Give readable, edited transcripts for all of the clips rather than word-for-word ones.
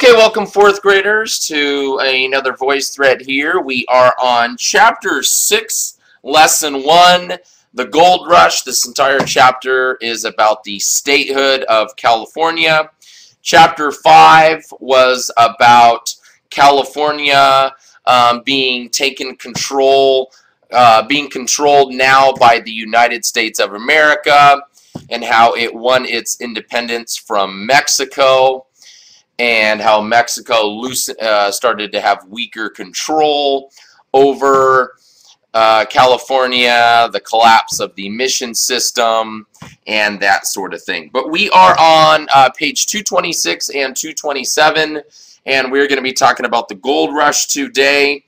Okay, welcome fourth graders to another voice thread here. We are on Chapter 6, Lesson 1, the Gold Rush. This entire chapter is about the statehood of California. Chapter 5 was about California being controlled now by the United States of America and how it won its independence from Mexico, and how Mexico started to have weaker control over California, the collapse of the mission system, and that sort of thing. But we are on page 226 and 227, and we're going to be talking about the gold rush today.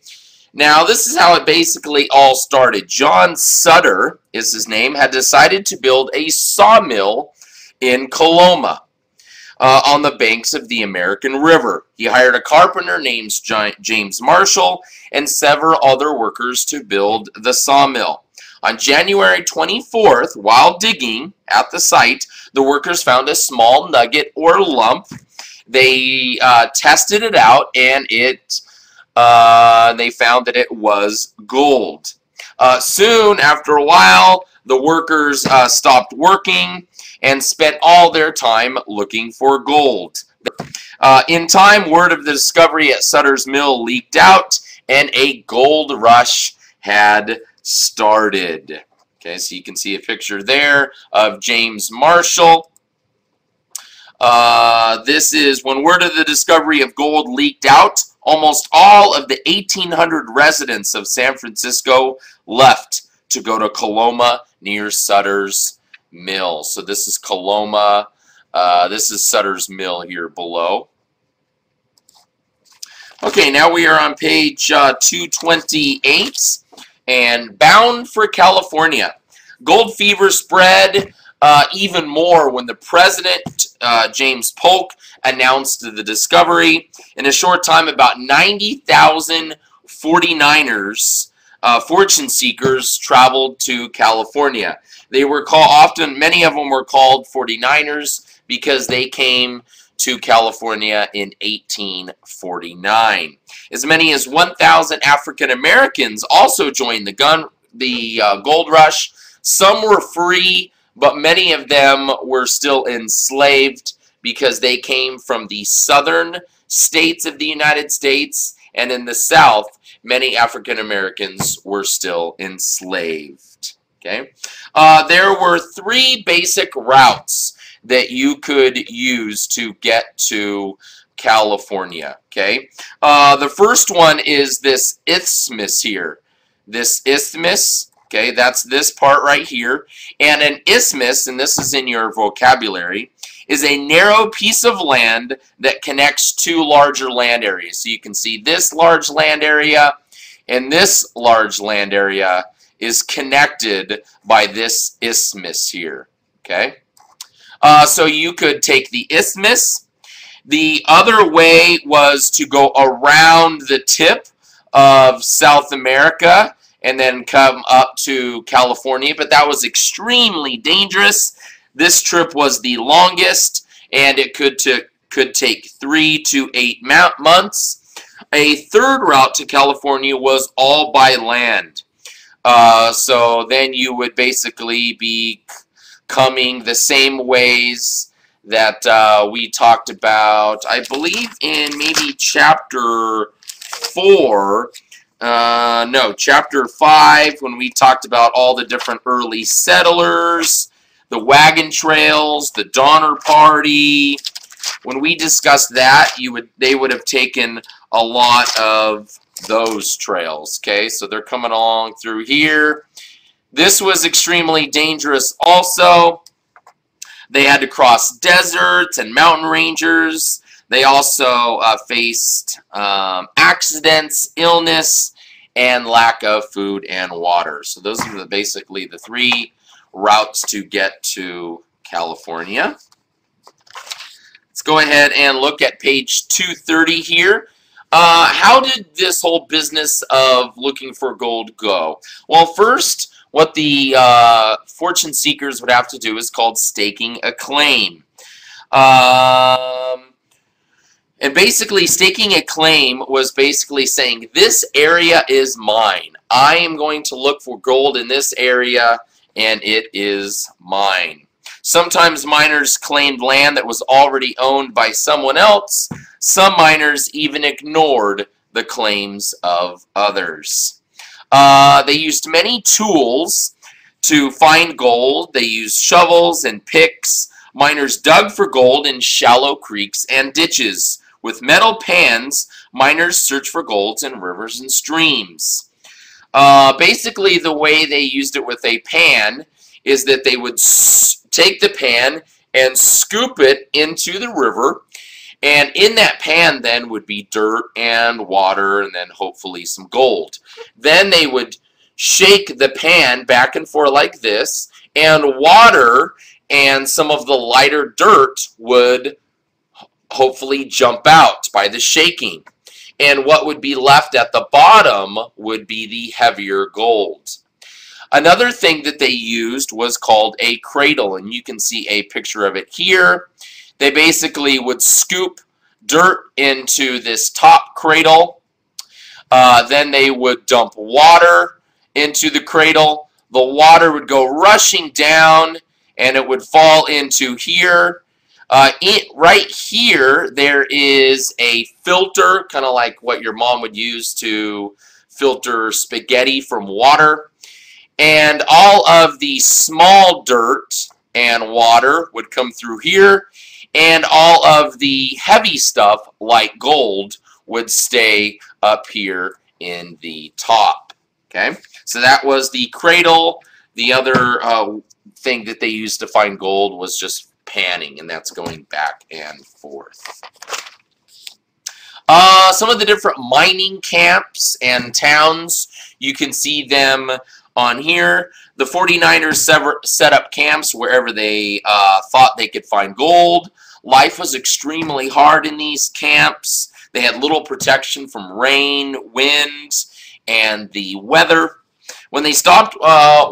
Now, this is how it basically all started. John Sutter is his name, had decided to build a sawmill in Coloma, on the banks of the American River. He hired a carpenter named James Marshall and several other workers to build the sawmill. On January 24th, while digging at the site, the workers found a small nugget or lump. They tested it out, and they found that it was gold. Soon after a while, the workers stopped working and spent all their time looking for gold. In time, word of the discovery at Sutter's Mill leaked out, and a gold rush had started. Okay, so you can see a picture there of James Marshall. This is when word of the discovery of gold leaked out. Almost all of the 1,800 residents of San Francisco left to go to Coloma near Sutter's Mill. So this is Coloma. This is Sutter's Mill here below. Okay, now we are on page 228 and bound for California. Gold fever spread even more when the president, James Polk, announced the discovery. In a short time, about 90,000 49ers, fortune seekers, traveled to California. They were many of them were called 49ers because they came to California in 1849. As many as 1,000 African Americans also joined the gold rush. Some were free, but many of them were still enslaved because they came from the southern states of the United States, and in the South, many African Americans were still enslaved. Okay, there were three basic routes that you could use to get to California. Okay, the first one is this isthmus here. This isthmus, okay, that's this part right here. And an isthmus, and this is in your vocabulary, is a narrow piece of land that connects two larger land areas. So you can see this large land area and this large land area is connected by this isthmus here. Okay, so you could take the isthmus. The other way was to go around the tip of South America and then come up to California, but that was extremely dangerous. This trip was the longest, and it could take 3 to 8 months. A third route to California was all by land. So then you would basically be coming the same ways that we talked about, I believe in maybe chapter 4. No, chapter 5, when we talked about all the different early settlers, the wagon trails, the Donner Party. When we discussed that, they would have taken a lot of those trails. Okay, so they're coming along through here. This was extremely dangerous also. They had to cross deserts and mountain ranges. They also faced accidents, illness, and lack of food and water. So those are basically the three routes to get to California. Let's go ahead and look at page 230 here. How did this whole business of looking for gold go? Well, first, what the fortune seekers would have to do is called staking a claim. And basically, staking a claim was basically saying, this area is mine. I am going to look for gold in this area, and it is mine. Sometimes miners claimed land that was already owned by someone else. Some miners even ignored the claims of others. They used many tools to find gold. They used shovels and picks. Miners dug for gold in shallow creeks and ditches. With metal pans, miners searched for gold in rivers and streams. Basically, the way they used it with a pan is that they would take the pan and scoop it into the river, and in that pan then would be dirt and water and then hopefully some gold. Then they would shake the pan back and forth like this, and water and some of the lighter dirt would hopefully jump out by the shaking. And what would be left at the bottom would be the heavier gold. Another thing that they used was called a cradle, and you can see a picture of it here. They basically would scoop dirt into this top cradle. Then they would dump water into the cradle. The water would go rushing down, and it would fall into here. Right here, there is a filter, kind of like what your mom would use to filter spaghetti from water. And all of the small dirt and water would come through here, and all of the heavy stuff, like gold, would stay up here in the top. Okay, so that was the cradle. The other thing that they used to find gold was just panning, and that's going back and forth. Some of the different mining camps and towns, you can see them on here. The 49ers set up camps wherever they thought they could find gold. Life was extremely hard in these camps. They had little protection from rain, wind, and the weather. When they stopped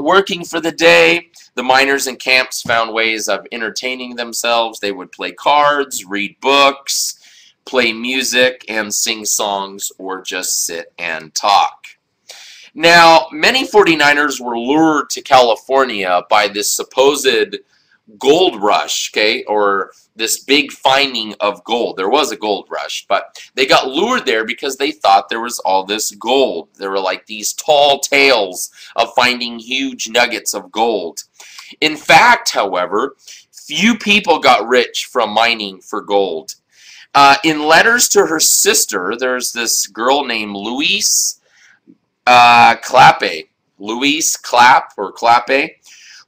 working for the day, the miners in camps found ways of entertaining themselves. They would play cards, read books, play music, and sing songs, or just sit and talk. Now, many 49ers were lured to California by this supposed gold rush, okay, or this big finding of gold. There was a gold rush, but they got lured there because they thought there was all this gold. There were like these tall tales of finding huge nuggets of gold. In fact, however, few people got rich from mining for gold. In letters to her sister, there's this girl named Louise Clappe,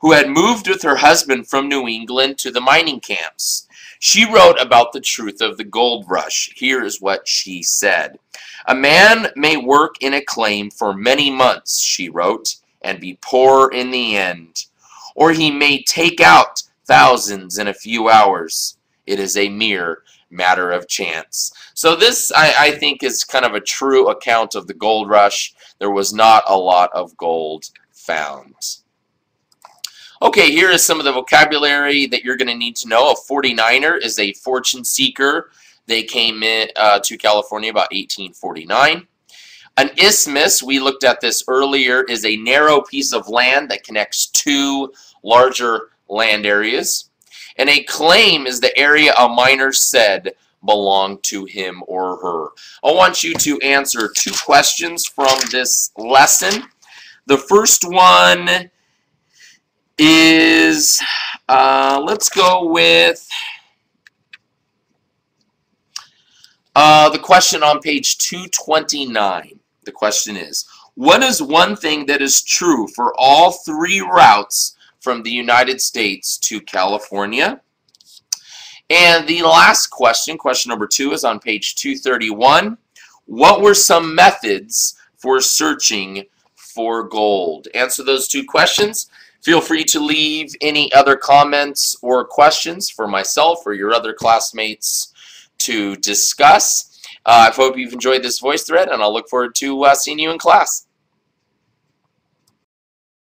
who had moved with her husband from New England to the mining camps. She wrote about the truth of the gold rush. Here is what she said. "A man may work in a claim for many months," she wrote, "and be poor in the end. Or he may take out thousands in a few hours. It is a mere matter of chance." So this, I think, is kind of a true account of the gold rush. There was not a lot of gold found. Okay, here is some of the vocabulary that you're going to need to know. A 49er is a fortune seeker. They came in to California about 1849. An isthmus, we looked at this earlier, is a narrow piece of land that connects two larger land areas. And a claim is the area a miner said belonged to him or her. I want you to answer two questions from this lesson. The first one is, let's go with the question on page 229. The question is, what is one thing that is true for all three routes from the United States to California? And the last question, question number 2, is on page 231. What were some methods for searching for gold? Answer those two questions. Feel free to leave any other comments or questions for myself or your other classmates to discuss. I hope you've enjoyed this voice thread, and I'll look forward to seeing you in class.